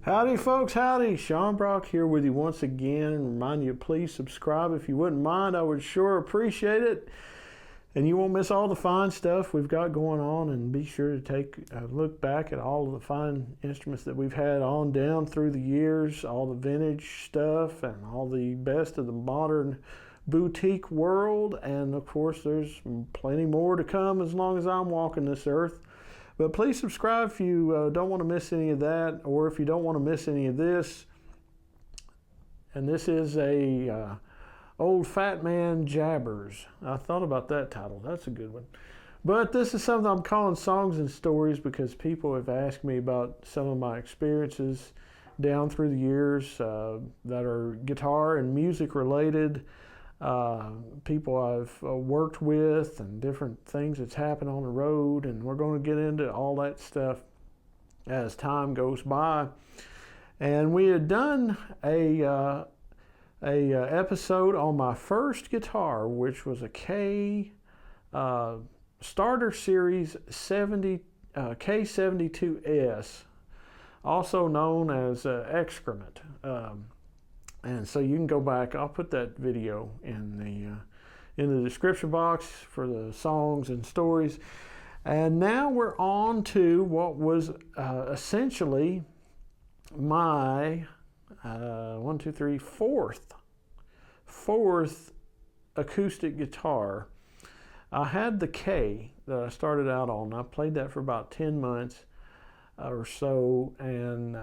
Howdy folks, howdy. Sean Brock here with you once again. Remind you, please subscribe if you wouldn't mind. I would sure appreciate it. And you won't miss all the fine stuff we've got going on, and be sure to take a look back at all of the fine instruments that we've had on down through the years, all the vintage stuff and all the best of the modern boutique world. And of course, there's plenty more to come as long as I'm walking this earth. But please subscribe if you don't want to miss any of that, or if you don't want to miss any of this. And this is a Old Fat Man Jabbers. I thought about that title. That's a good one. But this is something I'm calling Songs and Stories because people have asked me about some of my experiences down through the years that are guitar and music related. People I've worked with and different things that's happened on the road, and we're going to get into all that stuff as time goes by. And we had done a episode on my first guitar, which was a K Starter Series 70 K72S, also known as Excrement. And so you can go back. I'll put that video in the description box for the songs and stories. And now we're on to what was essentially my fourth acoustic guitar. I had the K that I started out on. I played that for about 10 months or so, and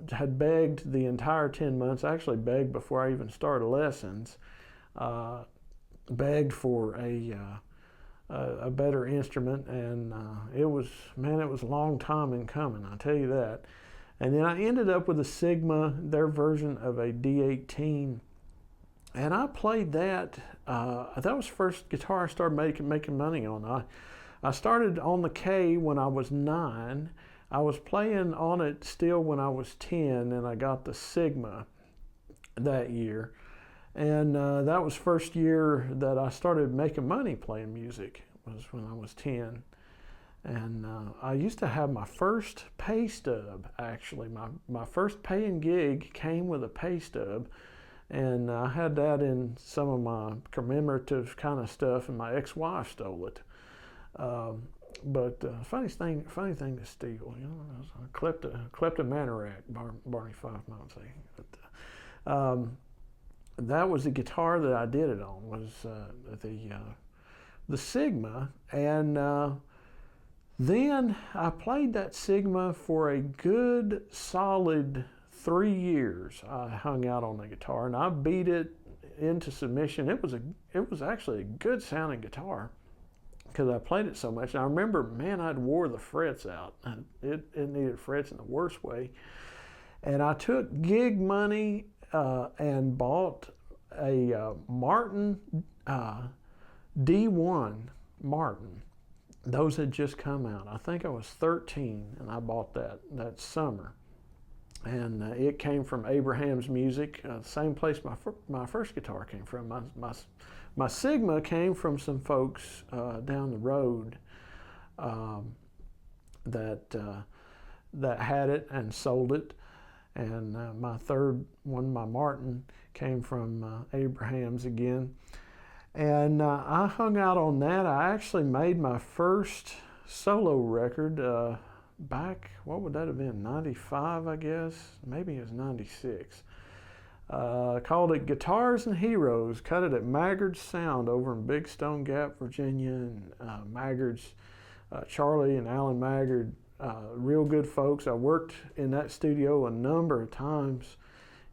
had begged the entire 10 months. I actually begged before I even started lessons. Begged for a better instrument, and it was a long time in coming, I'll tell you that. And then I ended up with a Sigma, their version of a D18, and I played that. That was the first guitar I started making money on. I started on the K when I was 9. I was playing on it still when I was 10, and I got the Sigma that year. And that was first year that I started making money playing music, was when I was 10. And I used to have my first pay stub, actually. My first paying gig came with a pay stub, and I had that in some of my commemorative kind of stuff, and my ex-wife stole it. But funny thing to steal, you know, kleptomaniac, Barney Fife might say. But, that was the guitar that I did it on, was the Sigma, and then I played that Sigma for a good solid 3 years. I hung out on the guitar, and I beat it into submission. It was actually a good sounding guitar, because I played it so much. And I remember, man, I'd wore the frets out. It needed frets in the worst way. And I took gig money and bought a Martin D1 Martin. Those had just come out. I think I was 13, and I bought that summer. And it came from Abraham's Music, the same place my first guitar came from. My Sigma came from some folks down the road that had it and sold it. And my third one, my Martin, came from Abraham's again. And I hung out on that. I actually made my first solo record back, what would that have been, 95, I guess? Maybe it was 96. Called it Guitars and Heroes. Cut it at Maggard's Sound over in Big Stone Gap, Virginia. And Maggard's, Charlie and Alan Maggard, real good folks. I worked in that studio a number of times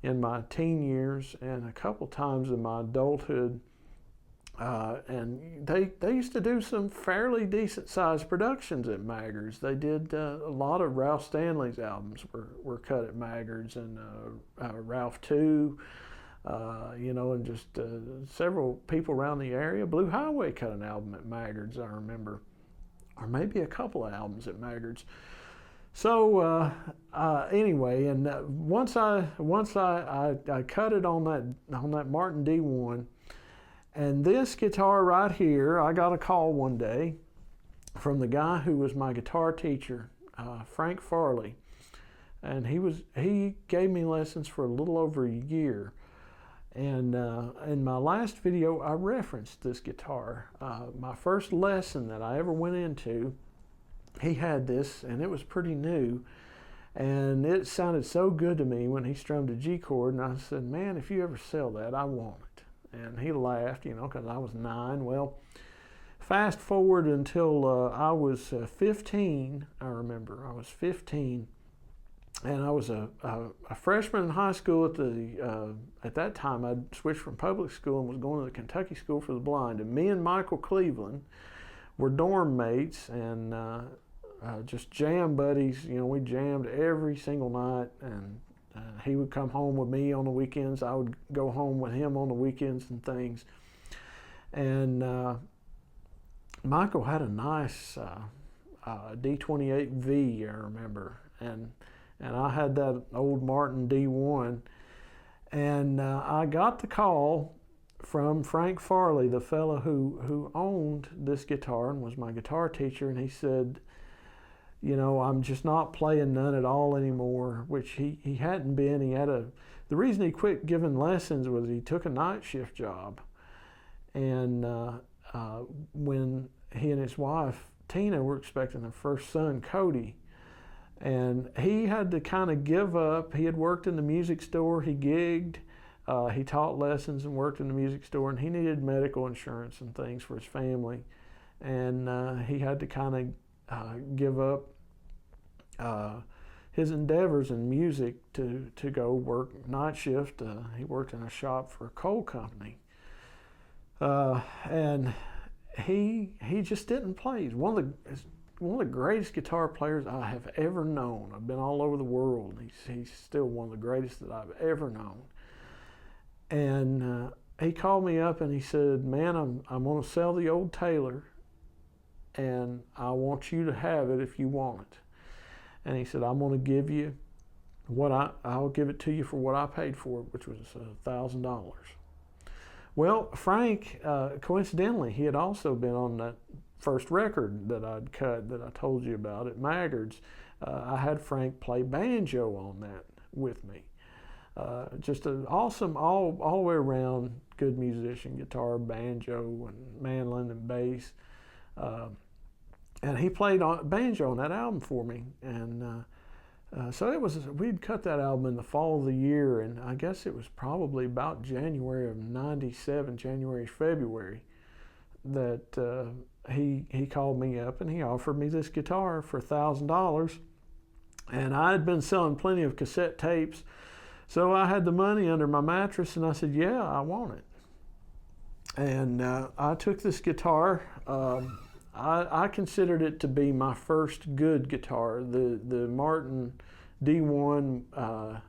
in my teen years and a couple times in my adulthood. And they used to do some fairly decent sized productions at Maggard's. They did a lot of Ralph Stanley's albums were cut at Maggard's, and Ralph too, you know, and just several people around the area. Blue Highway cut an album at Maggard's, I remember, or maybe a couple of albums at Maggard's. So anyway, and once I cut it on that Martin D1. And this guitar right here, I got a call one day from the guy who was my guitar teacher, Frank Farley. and he gave me lessons for a little over a year. And in my last video, I referenced this guitar. My first lesson that I ever went into, he had this, and it was pretty new. And it sounded so good to me when he strummed a G chord, and I said, man, if you ever sell that, I want it. And he laughed, because I was 9. Well, fast forward until I was 15, I remember. I was 15. And I was a freshman in high school at that time. I'd switched from public school and was going to the Kentucky School for the Blind. And me and Michael Cleveland were dorm mates and just jam buddies. We jammed every single night. And he would come home with me on the weekends. I would go home with him on the weekends and things. And Michael had a nice D28V, I remember. And I had that old Martin D1, and I got the call from Frank Farley, the fellow who owned this guitar and was my guitar teacher, and he said, I'm just not playing none at all anymore, which he hadn't been. The reason he quit giving lessons was he took a night shift job, and when he and his wife Tina were expecting their first son, Cody. And he had to kind of give up. He had worked in the music store. He gigged. He taught lessons and worked in the music store. And he needed medical insurance and things for his family. And he had to kind of give up his endeavors in music to go work night shift. He worked in a shop for a coal company. And he just didn't play. He's one of the greatest guitar players I have ever known. I've been all over the world. He's still one of the greatest that I've ever known. And he called me up and he said, man, I'm going to sell the old Taylor, and I want you to have it if you want it. And he said, I'm going to give you I'll give it to you for what I paid for it, which was $1,000. Well, Frank, coincidentally, he had also been on that first record that I'd cut that I told you about at Maggard's. I had Frank play banjo on that with me. Just an awesome, all the way around good musician, guitar, banjo, and mandolin and bass. And he played banjo on that album for me. And so we'd cut that album in the fall of the year, and I guess it was probably about January of '97, January, February, that he called me up and he offered me this guitar for $1,000. And I had been selling plenty of cassette tapes, so I had the money under my mattress, and I said, yeah, I want it. And I took this guitar. I considered it to be my first good guitar. The Martin D1,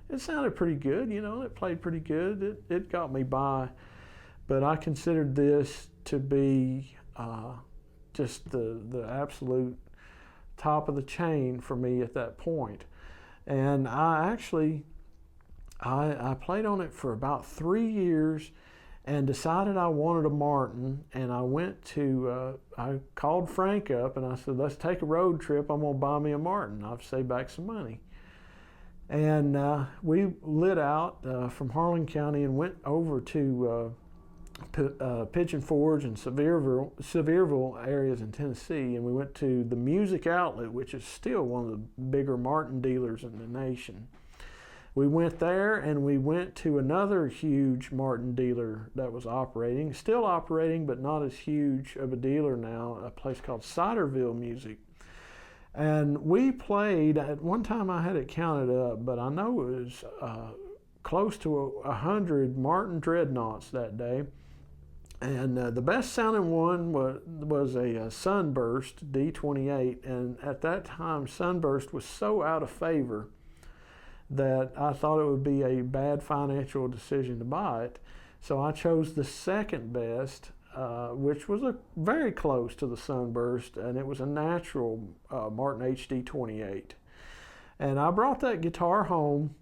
it sounded pretty good, it played pretty good. It got me by. But I considered this to be just the absolute top of the chain for me at that point. And I played on it for about 3 years and decided I wanted a Martin. And I called Frank up and I said, let's take a road trip. I'm going to buy me a Martin. I've saved back some money. And we lit out from Harlan County and went over to Pigeon Forge and Sevierville areas in Tennessee, and we went to the Music Outlet, which is still one of the bigger Martin dealers in the nation. We went there, and we went to another huge Martin dealer that was still operating, but not as huge of a dealer now, a place called Ciderville Music. And we played, at one time I had it counted up, but I know it was close to 100 Martin Dreadnoughts that day. And the best sounding one was a Sunburst D28, and at that time Sunburst was so out of favor that I thought it would be a bad financial decision to buy it. So I chose the second best, which was very close to the Sunburst, and it was a natural Martin HD28. And I brought that guitar home,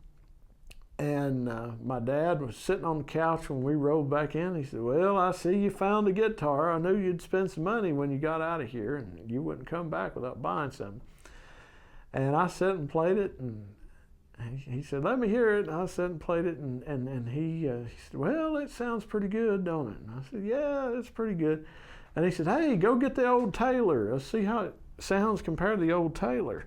and my dad was sitting on the couch when we rolled back in. He said, well, I see you found a guitar. I knew you'd spend some money when you got out of here, and you wouldn't come back without buying some. And I sat and played it, and he said, let me hear it. And I sat and played it, and he said, well, it sounds pretty good, don't it? And I said, yeah, it's pretty good. And he said, hey, go get the old Taylor. Let's see how it sounds compared to the old Taylor.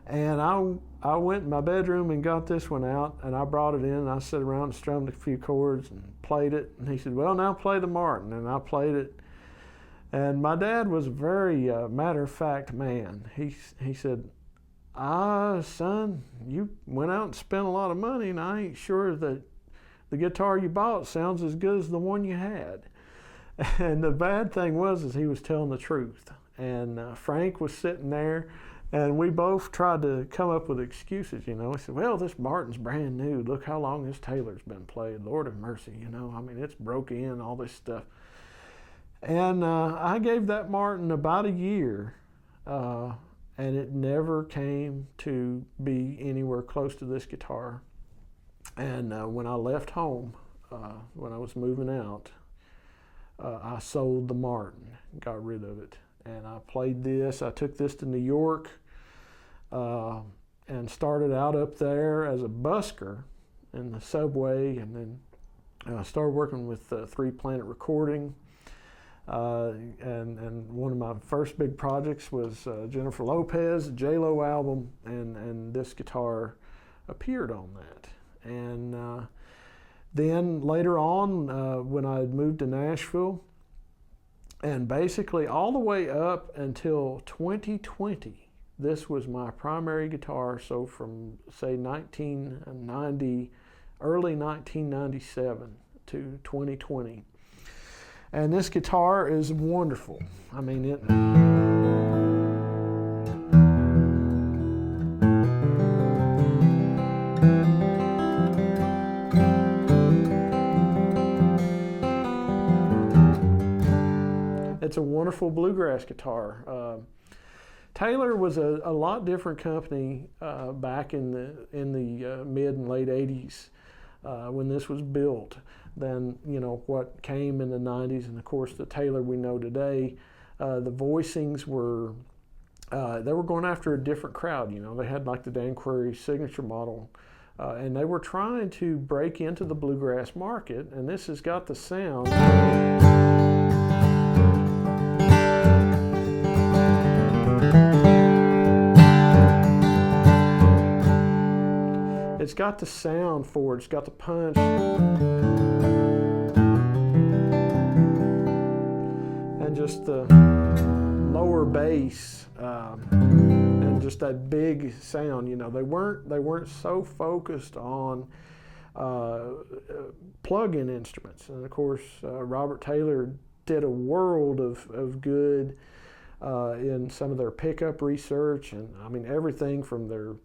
And I went in my bedroom and got this one out, and I brought it in, and I sat around and strummed a few chords and played it. And he said, well, now play the Martin. And I played it. And my dad was a very matter-of-fact man. He said, son, you went out and spent a lot of money, and I ain't sure that the guitar you bought sounds as good as the one you had. And the bad thing was he was telling the truth. And Frank was sitting there, and we both tried to come up with excuses, you know. He said, well, this Martin's brand new. Look how long this Taylor's been played. Lord have mercy, you know. I mean, it's broke in, all this stuff. And I gave that Martin about a year, and it never came to be anywhere close to this guitar. And when I left home, when I was moving out, I sold the Martin, got rid of it. And I played this. I took this to New York and started out up there as a busker in the subway, and then I started working with 3 Planet Recording. And one of my first big projects was Jennifer Lopez, J-Lo album, and this guitar appeared on that. And then later on, when I had moved to Nashville, and basically all the way up until 2020, this was my primary guitar. So from, say, 1990, early 1997 to 2020. And this guitar is wonderful. I mean, it... It's a wonderful bluegrass guitar. Taylor was a lot different company back in the mid and late 80s when this was built than, you know, what came in the 90s. And of course the Taylor we know today, the voicings were, they were going after a different crowd. You know, they had like the Dan Query signature model, and they were trying to break into the bluegrass market, and this has got the sound. It's got the sound for it, it's got the punch. And just the lower bass, and just that big sound, you know. They weren't so focused on plug-in instruments. And of course, Robert Taylor did a world of good in some of their pickup research, and I mean everything from their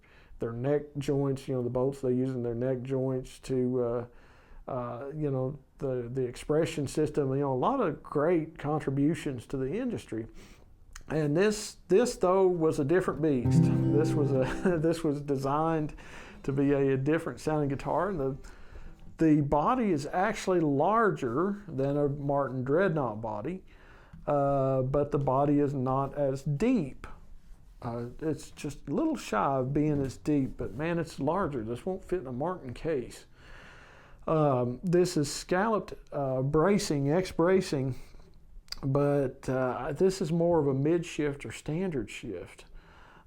neck joints, you know, the bolts they use in their neck joints, to you know, the expression system, you know, a lot of great contributions to the industry. And this though was a different beast. This was designed to be a different sounding guitar, and the body is actually larger than a Martin Dreadnought body, but the body is not as deep. It's just a little shy of being as deep, but man, it's larger. This won't fit in a Martin case. This is scalloped bracing, X-bracing, but this is more of a mid-shift or standard shift.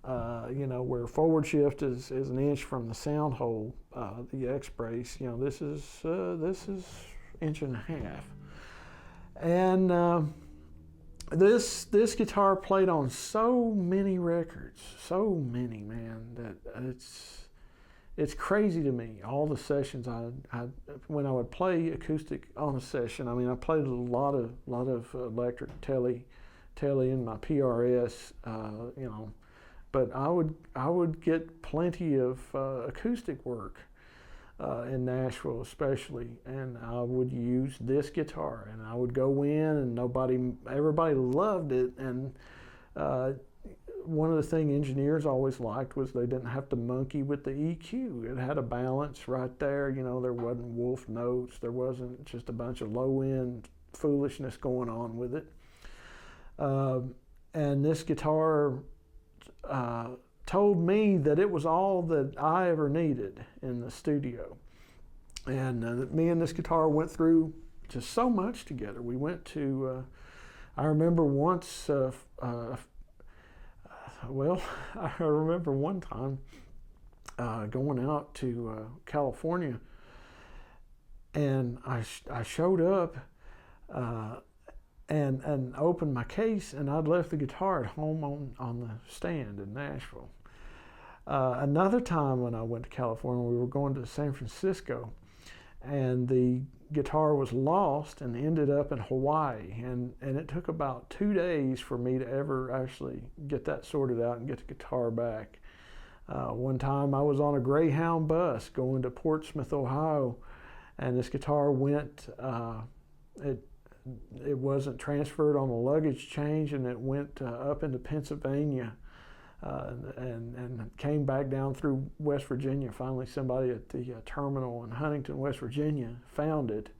You know, where forward shift is an inch from the sound hole, the X-brace, you know, this is inch and a half. And this guitar played on so many records, so many, man, that it's crazy to me. All the sessions when I would play acoustic on a session, I mean, I played a lot of electric telly in my PRS, you know, but I would get plenty of acoustic work in Nashville especially, and I would use this guitar, and I would go in, and everybody loved it. And one of the things engineers always liked was they didn't have to monkey with the EQ. It had a balance right there, you know. There wasn't wolf notes, there wasn't just a bunch of low-end foolishness going on with it. And this guitar told me that it was all that I ever needed in the studio. And me and this guitar went through just so much together. We went to, I remember once, well, I remember one time going out to California, and I showed up and opened my case, and I'd left the guitar at home on the stand in Nashville. Another time when I went to California, we were going to San Francisco, and the guitar was lost and ended up in Hawaii, and it took about 2 days for me to ever actually get that sorted out and get the guitar back. One time I was on a Greyhound bus going to Portsmouth, Ohio, and this guitar went, it wasn't transferred on the luggage change, and it went up into Pennsylvania and came back down through West Virginia. Finally, somebody at the terminal in Huntington, West Virginia, found it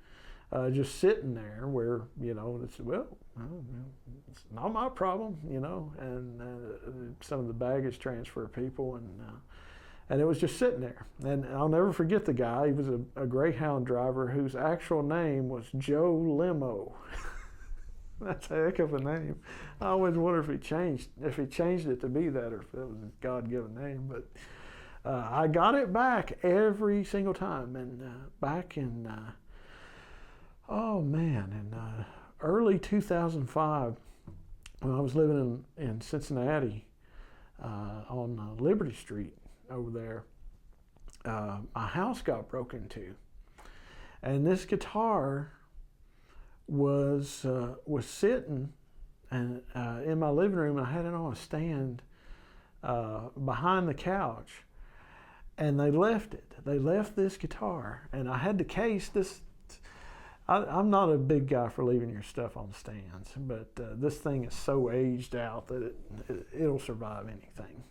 just sitting there where, it's, it's not my problem, and some of the baggage transfer people, and it was just sitting there. And I'll never forget the guy. He was a Greyhound driver whose actual name was Joe Limo. That's a heck of a name. I always wonder if he changed it to be that, or if it was a God-given name. But I got it back every single time. And back in, in early 2005, when I was living in Cincinnati on Liberty Street over there, my house got broken into, and this guitar was sitting and in my living room. And I had it on a stand behind the couch, and they left it. They left this guitar, and I had the case. I'm not a big guy for leaving your stuff on stands, but this thing is so aged out that it'll survive anything.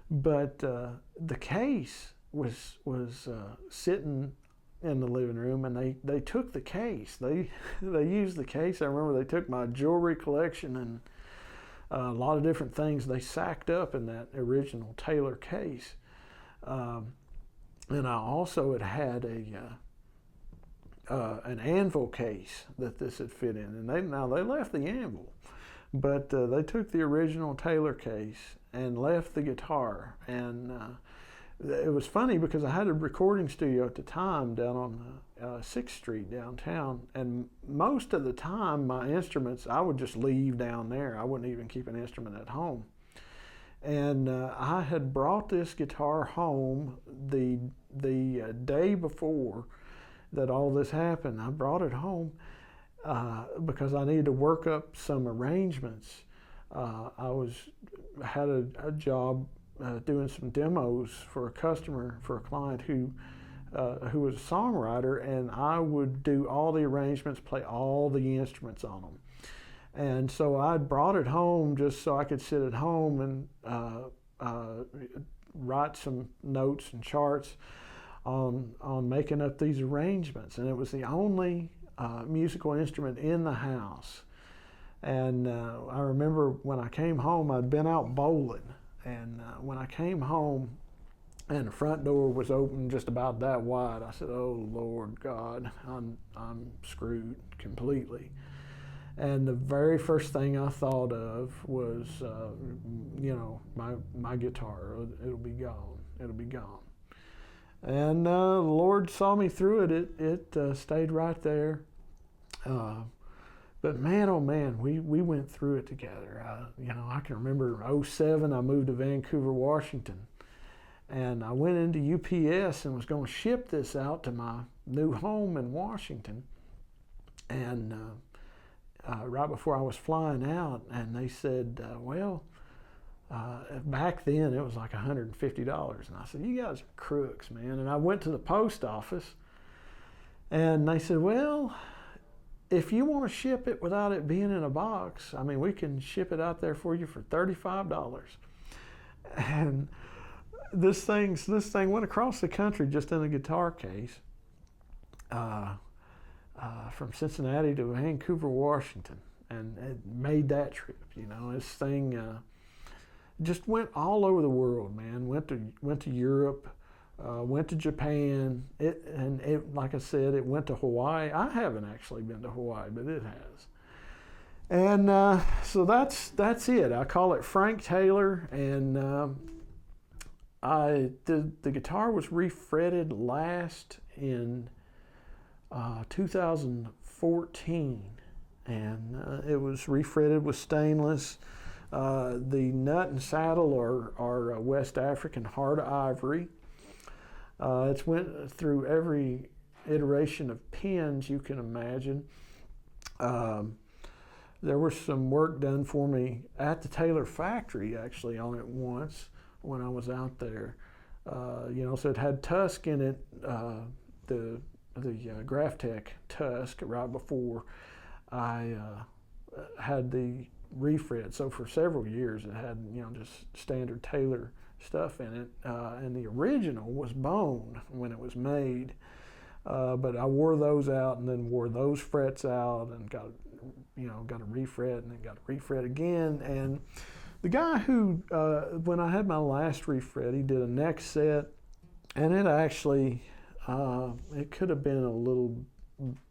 But the case was sitting in the living room, and they took the case. They used the case. I remember they took my jewelry collection and a lot of different things they sacked up in that original Taylor case. And I also had an anvil case that this had fit in, and they left the anvil, but they took the original Taylor case and left the guitar. And it was funny because I had a recording studio at the time down on 6th Street downtown, and most of the time my instruments I would just leave down there. I wouldn't even keep an instrument at home. And I had brought this guitar home the day before that all this happened. I brought it home because I needed to work up some arrangements. I had a job doing some demos for a customer, for a client who was a songwriter, and I would do all the arrangements, play all the instruments on them. And so I brought it home just so I could sit at home and write some notes and charts on making up these arrangements. And it was the only musical instrument in the house. And I remember when I came home, I'd been out bowling. And when I came home and the front door was open just about that wide, I said, "Oh, Lord God, I'm screwed completely." And the very first thing I thought of was, my guitar. It'll be gone. It'll be gone. And the Lord saw me through it. It stayed right there. But man, oh man, we went through it together. I can remember 2007, I moved to Vancouver, Washington. And I went into UPS and was going to ship this out to my new home in Washington. And right before I was flying out, and they said, back then it was like $150. And I said, "You guys are crooks, man." And I went to the post office, and they said, "Well, if you want to ship it without it being in a box, we can ship it out there for you for $35. And this thing went across the country just in a guitar case, from Cincinnati to Vancouver, Washington, and it made that trip. This thing just went all over the world, man. Went to Europe, went to Japan. Like I said, it went to Hawaii. I haven't actually been to Hawaii, but it has. And so that's it. I call it Frank Taylor, and the guitar was refretted last in 2014, and it was refretted with stainless. The nut and saddle are West African hard ivory. It's went through every iteration of pins you can imagine. There was some work done for me at the Taylor factory actually on it once when I was out there. So it had Tusk in it, the Graphtec Tusk right before I had the refret. So for several years it had just standard Taylor stuff in it, and the original was bone when it was made. But I wore those out and then wore those frets out and got a refret and then got a refret again. And the guy who, when I had my last refret, he did a neck set, and it actually, it could have been a little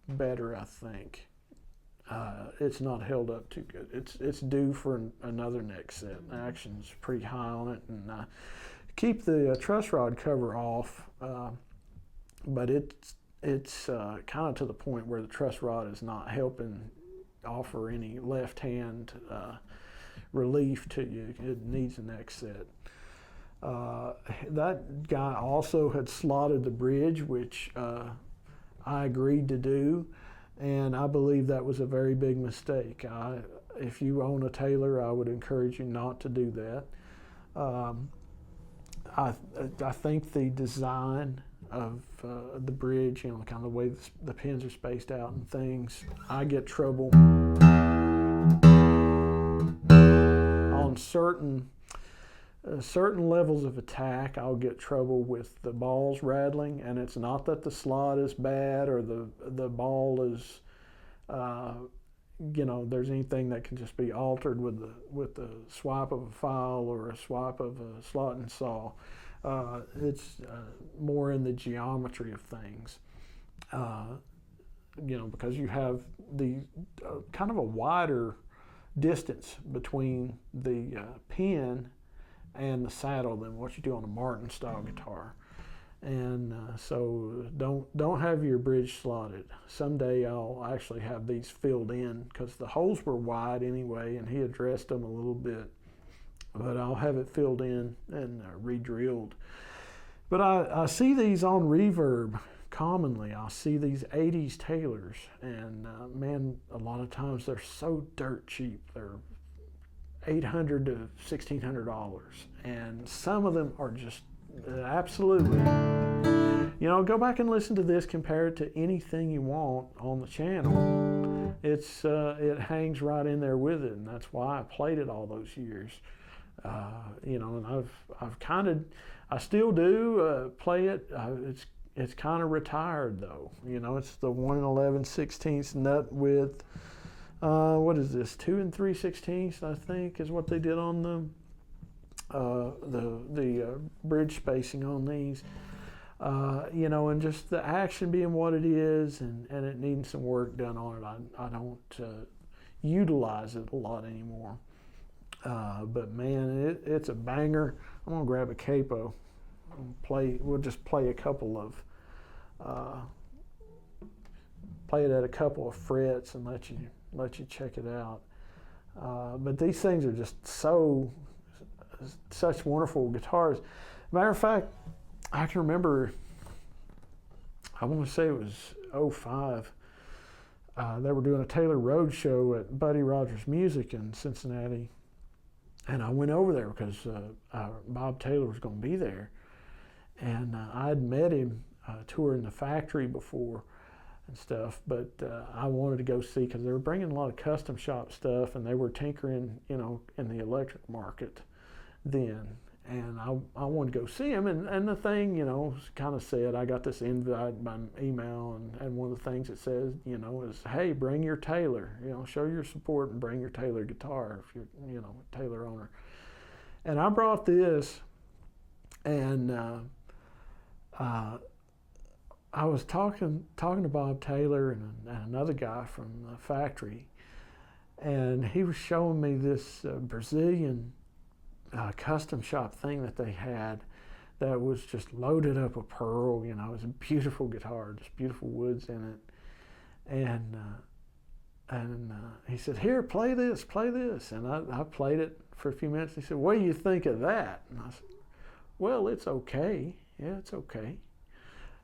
better, I think. It's not held up too good. It's due for another neck set. The action's pretty high on it, and keep the truss rod cover off, but it's kind of to the point where the truss rod is not helping offer any left hand relief to you. It needs a neck set. That guy also had slotted the bridge, which I agreed to do, and I believe that was a very big mistake. If you own a Taylor, I would encourage you not to do that. I think the design of the bridge, kind of the way the pins are spaced out and things, I get trouble on certain levels of attack. I'll get trouble with the balls rattling, and it's not that the slot is bad or the ball is there's anything that can just be altered with the swipe of a file or a swipe of a slot and saw. It's more in the geometry of things, because you have the kind of a wider distance between the pin and the saddle than what you do on a Martin style guitar. And so don't have your bridge slotted. Someday I'll actually have these filled in, because the holes were wide anyway, and he addressed them a little bit. But I'll have it filled in and re-drilled. But I see these on Reverb commonly. I see these 80s Taylors, and man, a lot of times they're so dirt cheap. They're $800 to $1,600, and some of them are just absolutely. Go back and listen to this, compare it to anything you want on the channel. It hangs right in there with it, and that's why I played it all those years. And I still do play it. It's kind of retired though. It's the 1 11/16 nut width. What is this? 2 3/16, I think, is what they did on the bridge spacing on these. And just the action being what it is, and it needing some work done on it. I don't utilize it a lot anymore. But man, it's a banger. I'm gonna grab a capo and play. We'll just play a couple of play it at a couple of frets and let you check it out. But these things are just such wonderful guitars. Matter of fact, I can remember, I want to say it was 05. They were doing a Taylor Road show at Buddy Rogers Music in Cincinnati. And I went over there because Bob Taylor was going to be there. And I had met him touring the factory before and stuff, but I wanted to go see, because they were bringing a lot of custom shop stuff, and they were tinkering, in the electric market then. And I wanted to go see him, and the thing, kind of said, I got this invite by email, and one of the things it says, is, hey, bring your Taylor, show your support and bring your Taylor guitar if you're, a Taylor owner. And I brought this, and I was talking to Bob Taylor and another guy from the factory, and he was showing me this Brazilian custom shop thing that they had that was just loaded up with pearl. You know, it was a beautiful guitar, just beautiful woods in it. And he said, "Here, play this," and I played it for a few minutes. He said, "What do you think of that?" And I said, "Well, it's okay. Yeah, it's okay."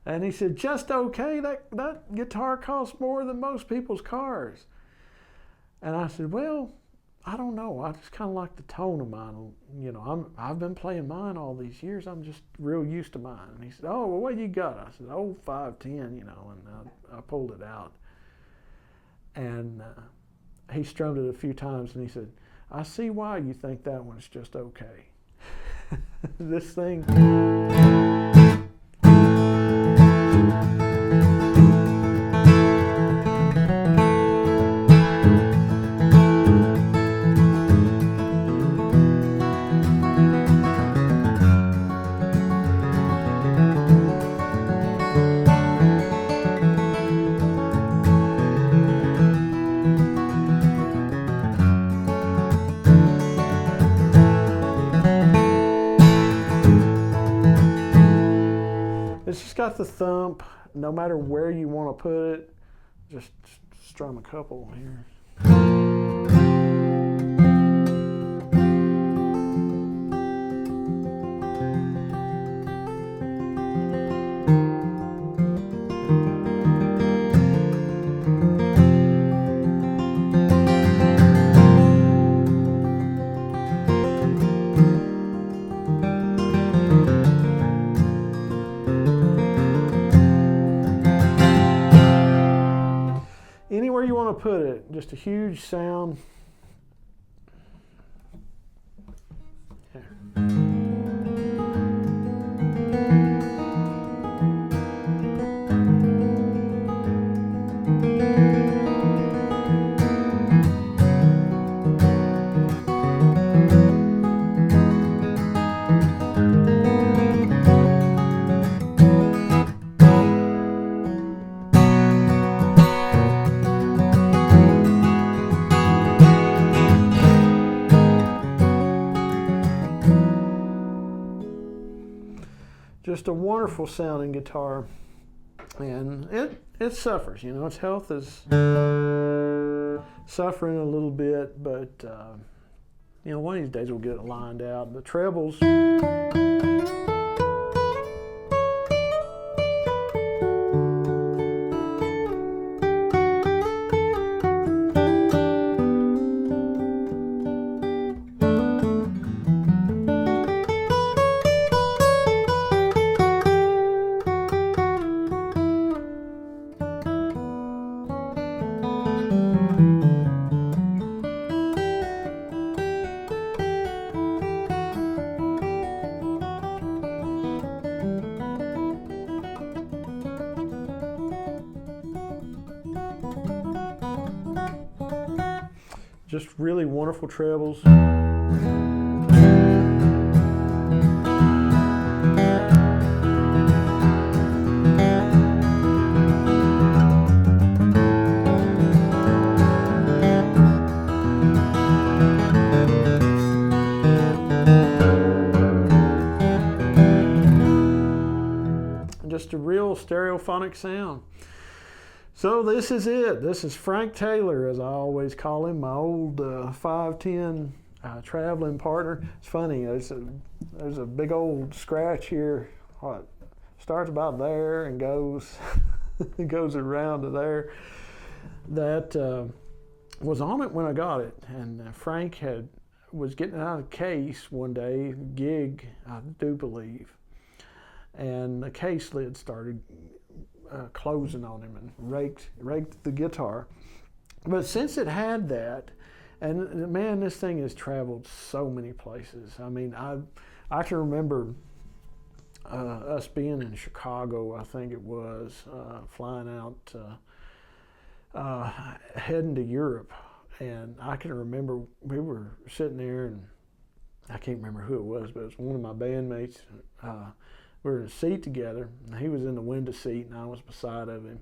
And he said, "Just okay? That guitar costs more than most people's cars." And I said, "Well, I don't know. I just kind of like the tone of mine. You know, I've been playing mine all these years. I'm just real used to mine." And he said, "Oh, well, what you got?" I said, "Oh, 510, you know," and I pulled it out. And he strummed it a few times, and he said, "I see why you think that one's just okay." This thing. It's just got the thump, no matter where you want to put it. Just strum a couple here. Anywhere you want to put it, just a huge sound. Just a wonderful sounding guitar, and it suffers. You know, its health is suffering a little bit, but you know, one of these days we'll get it lined out. The trebles. Just really wonderful trebles. Just a real stereophonic sound. So this is it. This is Frank Taylor, as I always call him, my old 510 traveling partner. It's funny, there's a big old scratch here. What starts about there and goes goes around to there. That was on it when I got it, and Frank was getting out of the case one day, gig, I do believe, and the case lid started closing on him and raked the guitar. But since it had that, and man, this thing has traveled so many places. I mean, I can remember us being in Chicago, I think it was, flying out, heading to Europe. And I can remember we were sitting there, and I can't remember who it was, but it was one of my bandmates. We were in a seat together, and he was in the window seat, and I was beside of him.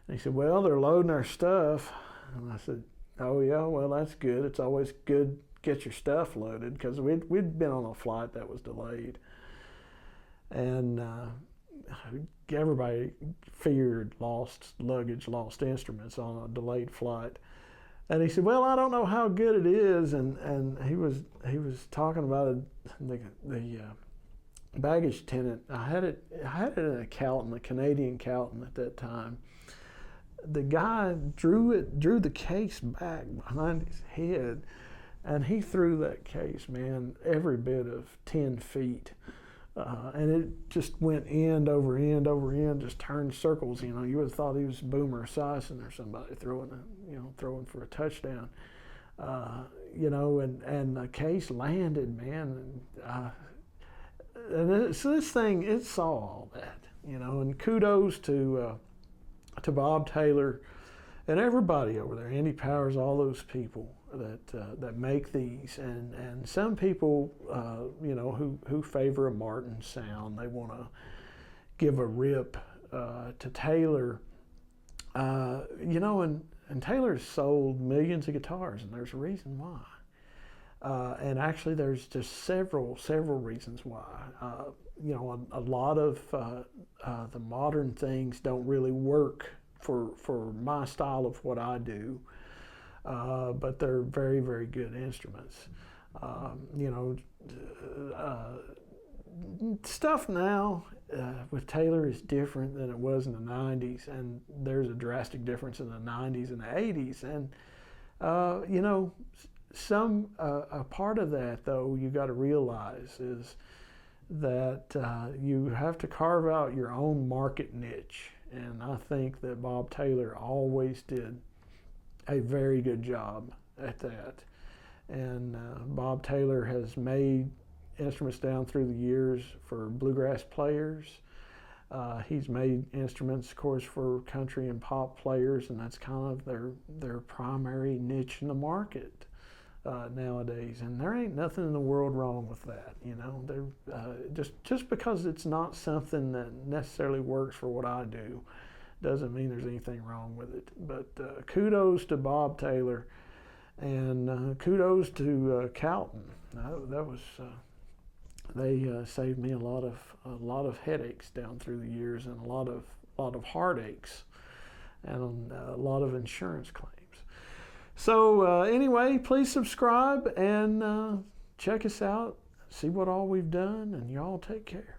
And he said, well, they're loading our stuff. And I said, oh, yeah, well, that's good. It's always good to get your stuff loaded, because we'd been on a flight that was delayed. And everybody feared lost luggage, lost instruments on a delayed flight. And he said, well, I don't know how good it is. And he was talking about the baggage attendant. I had it in a Calton, a Canadian Calton at that time. The guy drew the case back behind his head, and he threw that case, man, every bit of 10 feet. And it just went end over end over end, just turned circles. You know, you would have thought he was Boomer Esiason or somebody throwing for a touchdown. You know, and the case landed, man. So this thing, it saw all that, you know. And kudos to Bob Taylor and everybody over there, Andy Powers, all those people that make these, and some people, you know, who favor a Martin sound. They want to give a rip to Taylor, you know, and Taylor's sold millions of guitars, and there's a reason why. And actually, there's just several reasons why. You know, a lot of the modern things don't really work for my style of what I do. But they're very, very good instruments. You know, stuff now with Taylor is different than it was in the 90s, and there's a drastic difference in the 90s and the 80s. And, you know, a part of that, though, you got to realize is that you have to carve out your own market niche. And I think that Bob Taylor always did a very good job at that. And Bob Taylor has made instruments down through the years for bluegrass players. He's made instruments, of course, for country and pop players, and that's kind of their primary niche in the market nowadays. And there ain't nothing in the world wrong with that, you know. Just because it's not something that necessarily works for what I do doesn't mean there's anything wrong with it. But kudos to Bob Taylor, and kudos to Calton. They saved me a lot of headaches down through the years, and a lot of heartaches, and a lot of insurance claims. So anyway, please subscribe and check us out. See what all we've done, and y'all take care.